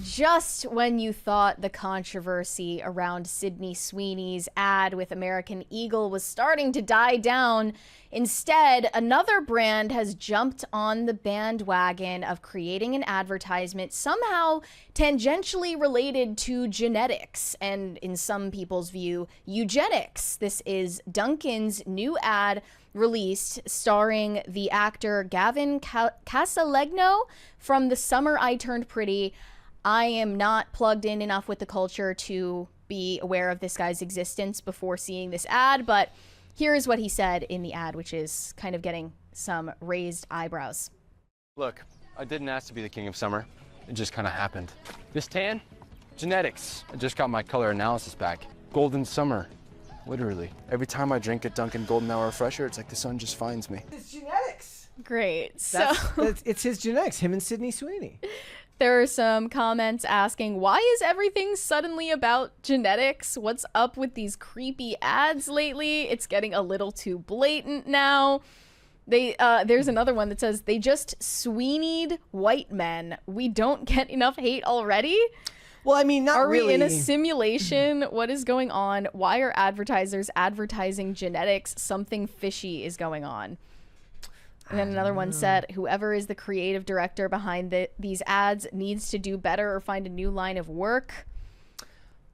Just when you thought the controversy around Sydney Sweeney's ad with American Eagle was starting to die down, instead, another brand has jumped on the bandwagon of creating an advertisement somehow tangentially related to genetics and, in some people's view, eugenics. This is Dunkin's new ad released starring the actor Gavin Casalegno from The Summer I Turned Pretty. I am not plugged in enough with the culture to be aware of this guy's existence before seeing this ad, but here is what he said in the ad, which is kind of getting some raised eyebrows. Look, I didn't ask to be the king of summer. It just kind of happened. This tan? Genetics. I just got my color analysis back. Golden summer. Literally. Every time I drink a Dunkin' Golden Hour Refresher, it's like the sun just finds me. It's genetics. Great. It's his genetics, him and Sydney Sweeney. There are some comments asking, why is everything suddenly about genetics? What's up with these creepy ads lately? It's getting a little too blatant now. There's another one that says, they just Sweeney'd white men. We don't get enough hate already? Well, I mean, not really. Are we in a simulation? What is going on? Why are advertisers advertising genetics? Something fishy is going on. And then another one said, whoever is the creative director behind these ads needs to do better or find a new line of work.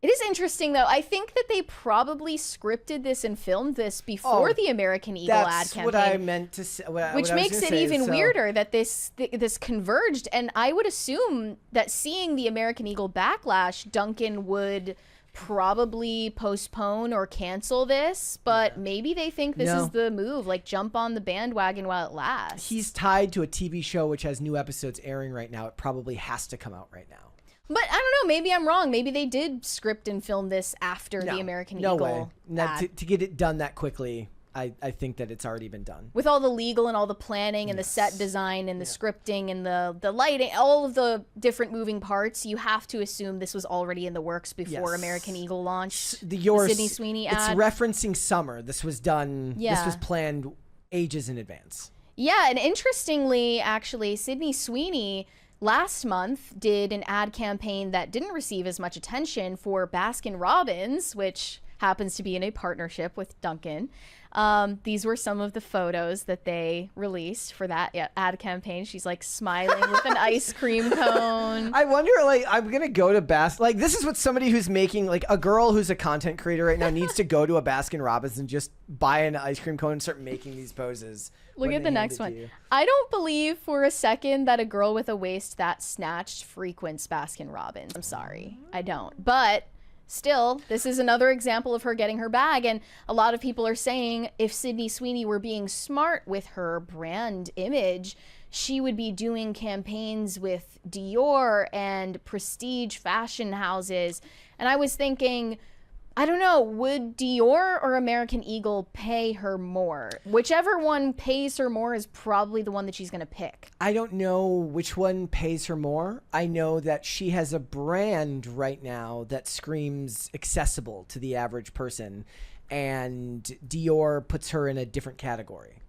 It is interesting, though. I think that they probably scripted this and filmed this before the American Eagle ad campaign. That's what I meant to say. Which makes it even weirder that this converged. And I would assume that seeing the American Eagle backlash, Dunkin would probably postpone or cancel this, but maybe they think this is the move, like jump on the bandwagon while it lasts. He's tied to a TV show which has new episodes airing right now. It probably has to come out right now. But I don't know, maybe I'm wrong. Maybe they did script and film this after the American Eagle. No way. To get it done that quickly, I think that it's already been done. With all the legal and all the planning and the set design and the scripting and the lighting, all of the different moving parts, you have to assume this was already in the works before American Eagle launched. The Sydney Sweeney ad. It's referencing summer. This was done. Yeah. This was planned ages in advance. Yeah, and interestingly, actually, Sydney Sweeney last month did an ad campaign that didn't receive as much attention for Baskin-Robbins, which happens to be in a partnership with Dunkin'. These were some of the photos that they released for that ad campaign. She's like smiling with an ice cream cone. I wonder, like, I'm going to go to like, this is what somebody who's making, like, a girl who's a content creator right now needs to go to a Baskin-Robbins and just buy an ice cream cone and start making these poses. Look at the next one. I don't believe for a second that a girl with a waist that snatched frequents Baskin-Robbins. I'm sorry. I don't. But still, this is another example of her getting her bag, and a lot of people are saying if Sydney Sweeney were being smart with her brand image, she would be doing campaigns with Dior and prestige fashion houses. And I was thinking, I don't know, would Dior or American Eagle pay her more? Whichever one pays her more is probably the one that she's going to pick. I don't know which one pays her more. I know that she has a brand right now that screams accessible to the average person, and Dior puts her in a different category.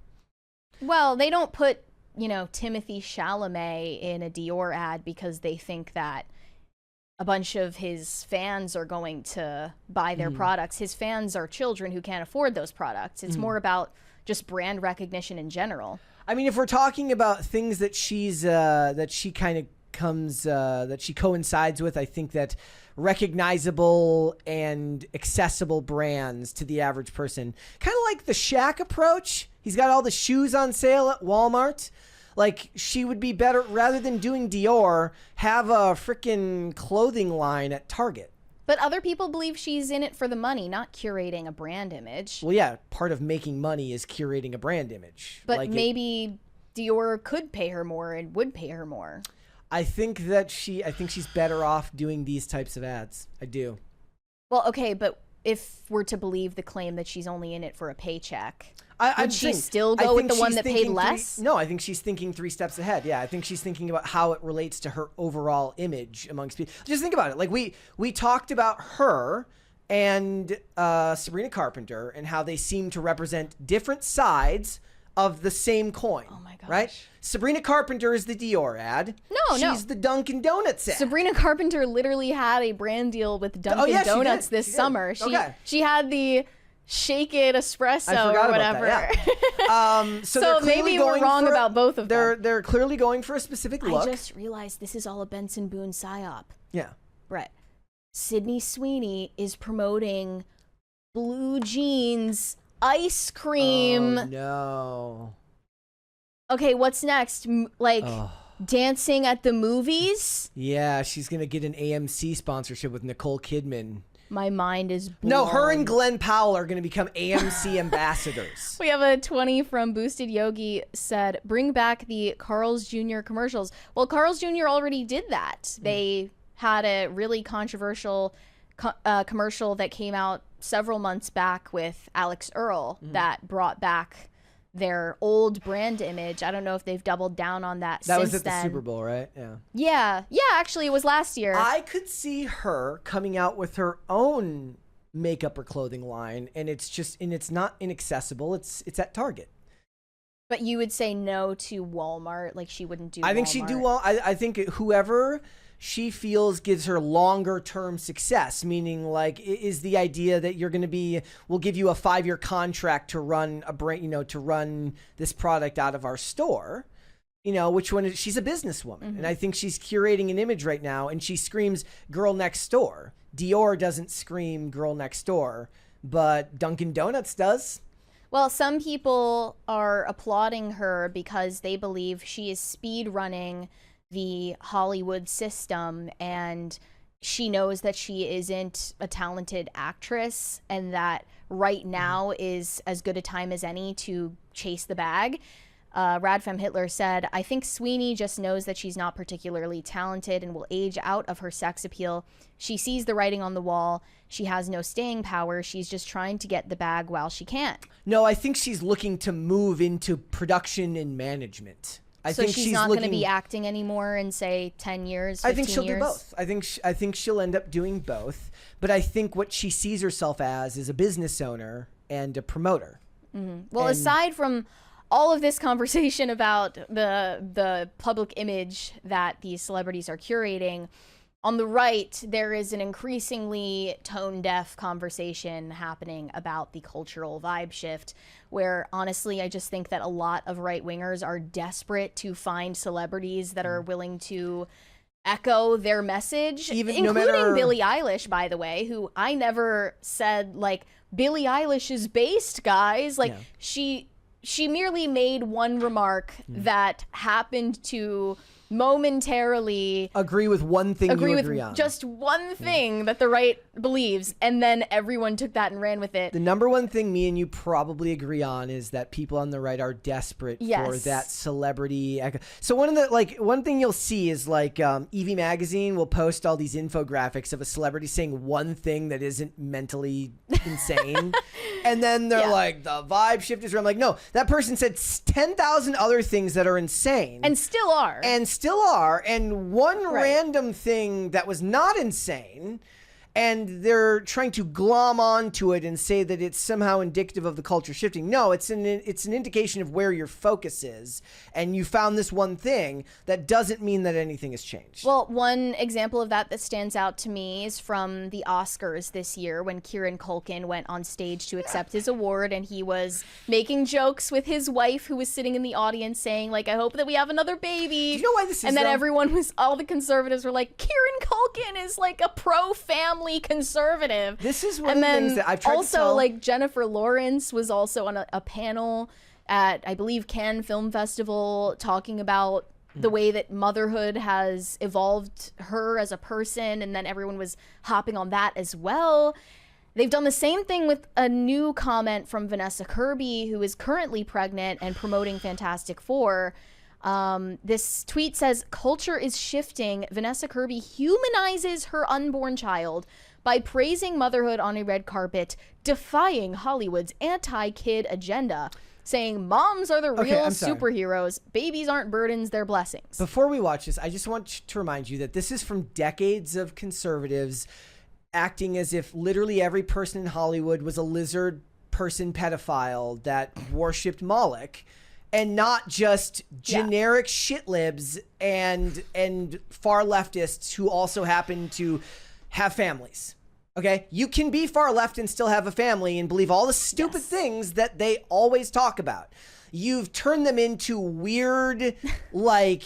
Well, they don't put, you know, Timothée Chalamet in a Dior ad because they think that a bunch of his fans are going to buy their products. His fans are children who can't afford those products. It's more about just brand recognition in general. I mean, if we're talking about things that she's that she kind of that she coincides with, I think that recognizable and accessible brands to the average person, kind of like the Shaq approach. He's got all the shoes on sale at Walmart. Like, she would be better, rather than doing Dior, have a freaking clothing line at Target. But other people believe she's in it for the money, not curating a brand image. Well, yeah, part of making money is curating a brand image. But like maybe Dior could pay her more and would pay her more. I think she's better off doing these types of ads. I do. Well, okay, but if we're to believe the claim that she's only in it for a paycheck, would she still go with the one that paid less? No, I think she's thinking 3 steps ahead. Yeah, I think she's thinking about how it relates to her overall image amongst people. Just think about it. Like, we talked about her and Sabrina Carpenter and how they seem to represent different sides of the same coin. Oh my gosh. Right? Sabrina Carpenter is the Dior ad. No. She's the Dunkin' Donuts ad. Sabrina Carpenter literally had a brand deal with Dunkin' yeah, Donuts this She did. summer. She had the Shake It espresso I forgot or about whatever. that, yeah. So they're clearly maybe we're going wrong for- about both of them. They're clearly going for a specific look. I just realized this is all a Benson Boone psyop. Yeah. Brett. Sydney Sweeney is promoting blue jeans ice cream. Oh, no. Okay, what's next? Dancing at the movies? Yeah, she's going to get an AMC sponsorship with Nicole Kidman. My mind is blown. No, her and Glenn Powell are going to become AMC ambassadors. We have a 20 from Boosted Yogi said, bring back the Carl's Jr. commercials. Well, Carl's Jr. already did that. They had a really controversial commercial that came out several months back with Alex Earl that brought back their old brand image. I don't know if they've doubled down on that since then. That was at the Super Bowl, right? Yeah. Yeah, actually, it was last year. I could see her coming out with her own makeup or clothing line, and it's not inaccessible. It's at Target. But you would say no to Walmart, like she wouldn't do. I think Walmart. she'd do well. I think whoever she feels gives her longer term success, meaning like is the idea that you're going to we'll give you a 5-year contract to run a brand, to run this product out of our store, which one she's a businesswoman. And I think she's curating an image right now, and she screams girl next door. Dior doesn't scream girl next door, but Dunkin' Donuts does. Well, some people are applauding her because they believe she is speed running the Hollywood system, and she knows that she isn't a talented actress and that right now is as good a time as any to chase the bag. Radfem Hitler said, I think Sweeney just knows that she's not particularly talented and will age out of her sex appeal. She sees the writing on the wall. She has no staying power. She's just trying to get the bag while she can. No, I think she's looking to move into production and management. I think she's not going to be acting anymore in, say, 10 years, 15 I think she'll years? do both. I think she'll end up doing both. But I think what she sees herself as is a business owner and a promoter. Well, aside from all of this conversation about the public image that these celebrities are curating, on the right, there is an increasingly tone-deaf conversation happening about the cultural vibe shift, where honestly, I just think that a lot of right-wingers are desperate to find celebrities that are willing to echo their message, including Billie Eilish, by the way, who I never said, like, Billie Eilish is based, guys. Like, she merely made one remark that happened to momentarily agree with one thing you agree on. Just one thing that the right believes, and then everyone took that and ran with it. The number one thing me and you probably agree on is that people on the right are desperate for that celebrity echo. So one thing you'll see is Evie Magazine will post all these infographics of a celebrity saying one thing that isn't mentally insane. And then they're like, the vibe shift is wrong. I'm like, no, that person said 10,000 other things that are insane. And still are. And one random thing that was not insane, and they're trying to glom onto it and say that it's somehow indicative of the culture shifting. No, it's an indication of where your focus is, and you found this one thing. That doesn't mean that anything has changed. Well, one example of that stands out to me is from the Oscars this year, when Kieran Culkin went on stage to accept his award, and he was making jokes with his wife, who was sitting in the audience, saying, like, I hope that we have another baby. Do you know why this is? And then all the conservatives were like, Kieran Culkin is like a pro-family conservative. This is one of the things that I've tried to tell. Also, Jennifer Lawrence was also on a panel at, I believe, Cannes Film Festival, talking about the way that motherhood has evolved her as a person, and then everyone was hopping on that as well. They've done the same thing with a new comment from Vanessa Kirby, who is currently pregnant and promoting Fantastic Four. This tweet says, culture is shifting. Vanessa Kirby humanizes her unborn child by praising motherhood on a red carpet, defying Hollywood's anti-kid agenda, saying moms are the real superheroes. Babies aren't burdens, they're blessings. Before we watch this, I just want to remind you that this is from decades of conservatives acting as if literally every person in Hollywood was a lizard person pedophile that worshipped Moloch. and not just generic shit libs and far leftists who also happen to have families. Okay, you can be far left and still have a family and believe all the stupid things that they always talk about. You've turned them into weird, like,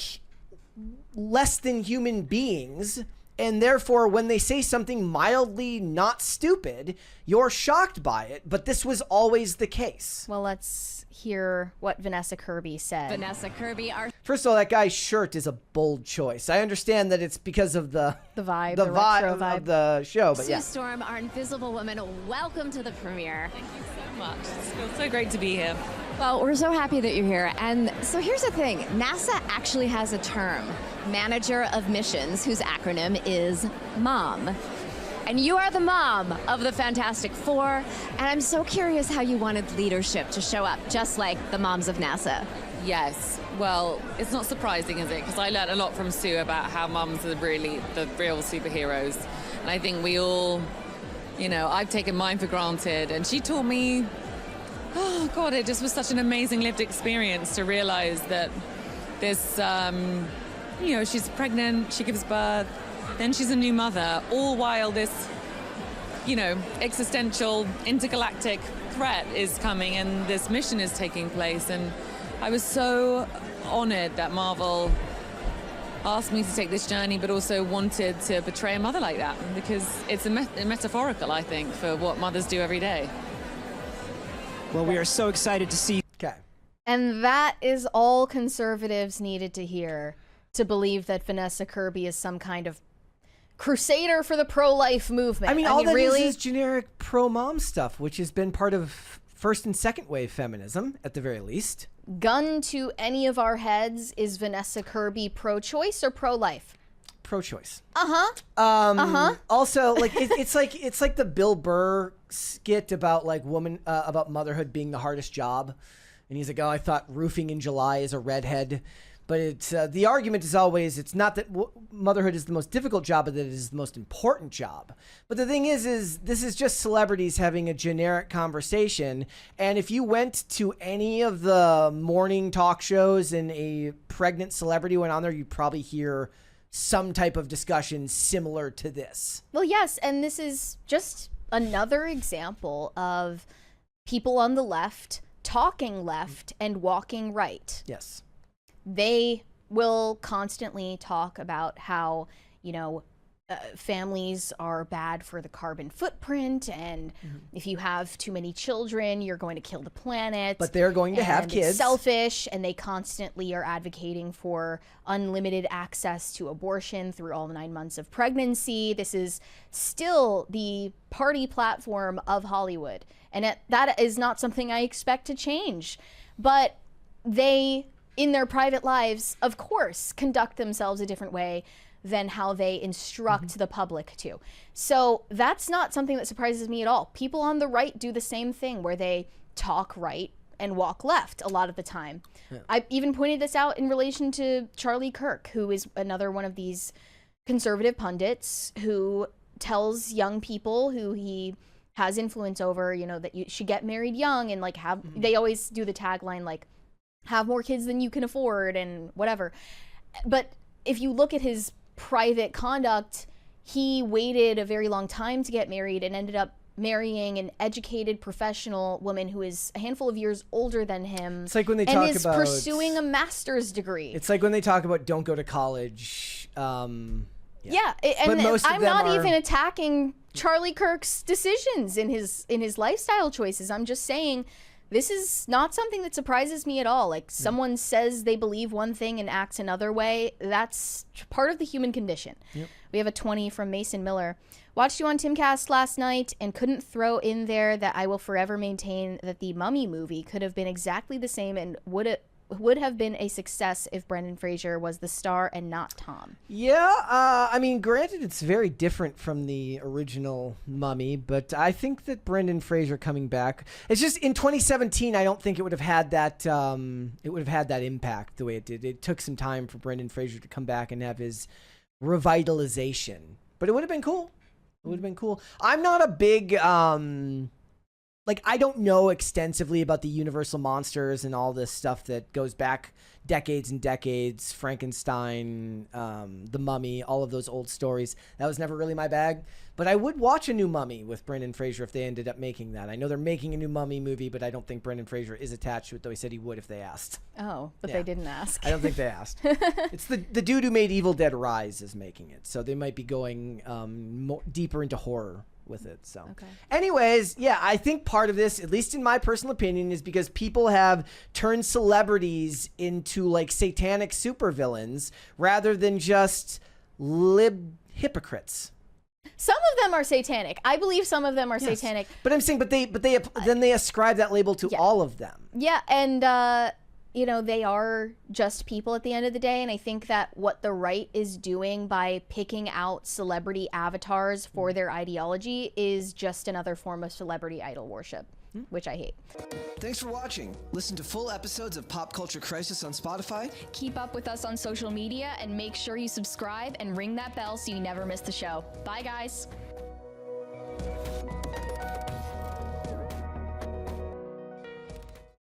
less than human beings. And therefore, when they say something mildly not stupid, you're shocked by it. But this was always the case. Well, let's hear what Vanessa Kirby said. Vanessa Kirby, our First of all, that guy's shirt is a bold choice. I understand that it's because of the vibe, the retro vibe of the show, but Sue yeah. Storm, our Invisible Woman. Welcome to the premiere. Thank you so much. It feels so great to be here. Well, we're so happy that you're here. And so here's the thing. NASA actually has a term, Manager of Missions, whose acronym is MOM. And you are the mom of the Fantastic Four. And I'm so curious how you wanted leadership to show up, just like the moms of NASA. Yes. Well, it's not surprising, is it? Because I learned a lot from Sue about how mums are really the real superheroes. And I think we all, I've taken mine for granted. And she taught me, oh, God, it just was such an amazing lived experience to realize that this, she's pregnant, she gives birth, then she's a new mother, all while this, existential intergalactic threat is coming and this mission is taking place. And I was so honored that Marvel asked me to take this journey, but also wanted to portray a mother like that, because it's metaphorical, I think, for what mothers do every day. Well, we are so excited to see. Okay. And that is all conservatives needed to hear to believe that Vanessa Kirby is some kind of crusader for the pro-life movement. I mean, all that really is generic pro-mom stuff, which has been part of first and second wave feminism, at the very least. Gun to any of our heads, is Vanessa Kirby pro-choice or pro-life? Pro-choice. Uh-huh. Also, like it's like the Bill Burr skit about like about motherhood being the hardest job, and he's like, "Oh, I thought roofing in July is a redhead." But it's the argument is always it's not that motherhood is the most difficult job, but that it is the most important job. But the thing is this is just celebrities having a generic conversation. And if you went to any of the morning talk shows and a pregnant celebrity went on there, you'd probably hear some type of discussion similar to this. Well, yes, and this is just another example of people on the left talking left and walking right. Yes. They will constantly talk about how, families are bad for the carbon footprint, and if you have too many children, you're going to kill the planet. But they're going to have and kids. It's selfish, and they constantly are advocating for unlimited access to abortion through all 9 months of pregnancy. This is still the party platform of Hollywood, and that is not something I expect to change. But they, in their private lives, of course, conduct themselves a different way than how they instruct the public to. So that's not something that surprises me at all. People on the right do the same thing, where they talk right and walk left a lot of the time. Yeah. I even pointed this out in relation to Charlie Kirk, who is another one of these conservative pundits who tells young people who he has influence over, that you should get married young and like have, they always do the tagline like, have more kids than you can afford and whatever. But if you look at his private conduct, he waited a very long time to get married and ended up marrying an educated professional woman who is a handful of years older than him. It's like when they and talk is about pursuing a master's degree. It's like when they talk about don't go to college. And most of I'm them not are... even attacking Charlie Kirk's decisions in his lifestyle choices. I'm just saying this is not something that surprises me at all. Like, someone says they believe one thing and acts another way. That's part of the human condition. Yep. We have a 20 from Mason Miller. Watched you on Timcast last night and couldn't throw in there that I will forever maintain that the Mummy movie could have been exactly the same and would have been a success if Brendan Fraser was the star and not Tom. Yeah, I mean, granted, it's very different from the original Mummy, but I think that Brendan Fraser coming back, it's just in 2017, I don't think it would have had that. It would have had that impact the way it did. It took some time for Brendan Fraser to come back and have his revitalization, but it would have been cool. It would have been cool. I'm not a big like, I don't know extensively about the Universal monsters and all this stuff that goes back decades and decades. Frankenstein, The Mummy, all of those old stories. That was never really my bag. But I would watch a new Mummy with Brendan Fraser if they ended up making that. I know they're making a new Mummy movie, but I don't think Brendan Fraser is attached to it, though he said he would if they asked. Oh, but Yeah. they didn't ask. I don't think they asked. It's the dude who made Evil Dead Rise is making it, so they might be going deeper into horror with it. So, Okay. anyways, yeah, I think part of this, at least in my personal opinion, is because people have turned celebrities into like satanic supervillains rather than just hypocrites. Some of them are satanic. I believe some of them are Yes. satanic. But I'm saying, then they ascribe that label to Yeah. all of them. Yeah, and you know, they are just people at the end of the day, and I think that what the right is doing by picking out celebrity avatars for their ideology is just another form of celebrity idol worship, which I hate. Thanks for watching. Listen to full episodes of Pop Culture Crisis on Spotify. Keep up with us on social media and make sure you subscribe and ring that bell so you never miss the show. Bye, guys.